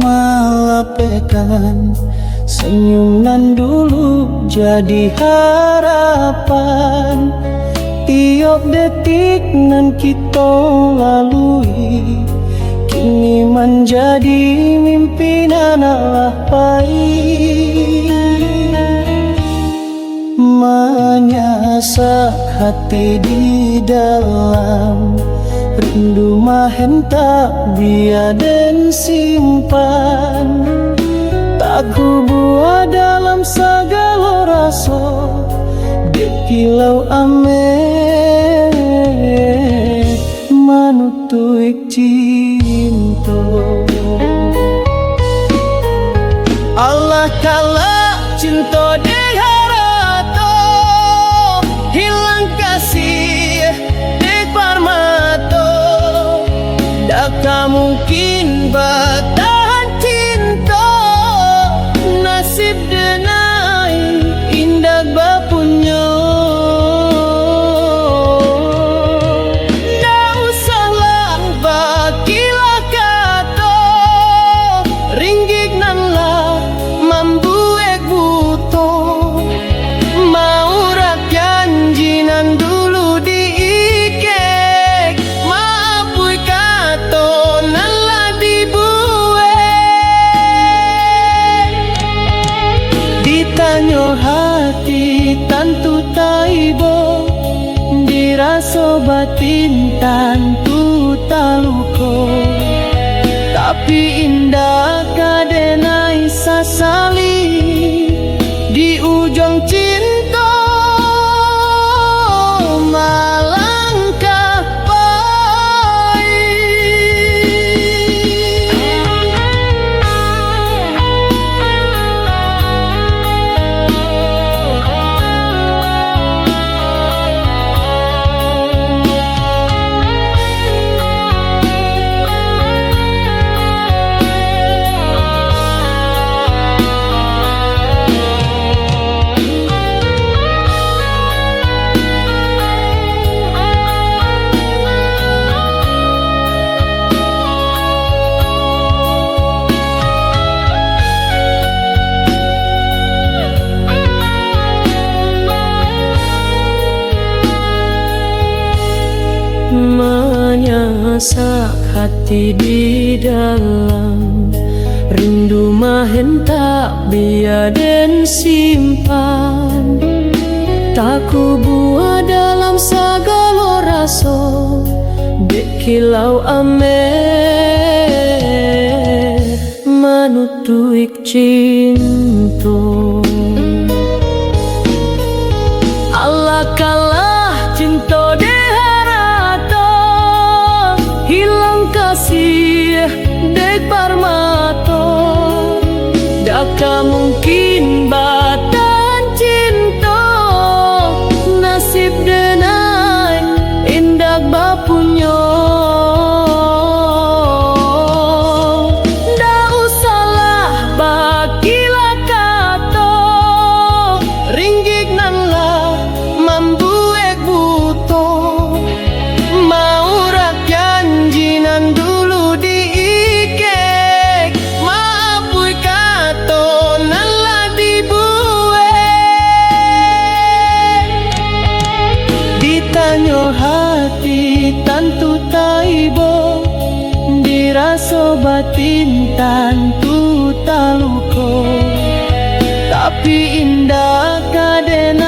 malapekan. Senyum nan dulu jadi harapan. Tiap detik nan kita lalui kini menjadi mimpi nan Allah pahit. Menyasak hati di dalam rindu mahen tak biaden simpan. Tak ku buat dalam segala rasa kilau ame manutuik cinta. Allah kala cinta diharato hilang kasih di parmato. Tak mungkin bertahan cinta nasib denai indah bapunya. Dah usahlah bakilah kata ringgik nan lah membuat buto. Mau rakyat janjinan dulu diikek maapui kata nan lah dibuat. Ditanya hati tentu taibo, dirasa batin tentu taluko. Tapi indah kadenai sasali di ujung cinta malangkah menyasak hati di dalam rindu mahen tak biaden simpan. Tak ku buat dalam segala rasa dek kilau ame manutuik cinta. Allah kalah cinta hilang kasih dek parmato. Daka mungkin batan cinta nasib denai indah bapunya. Dah usahlah bakilah kata ringgik nan lah membuat buto. Mau janjinan dulu diikek maapui kata nan lah dibuat. Ditanya hati tentu taibo, dirasa batin tentu taluko. Tapi indah kaden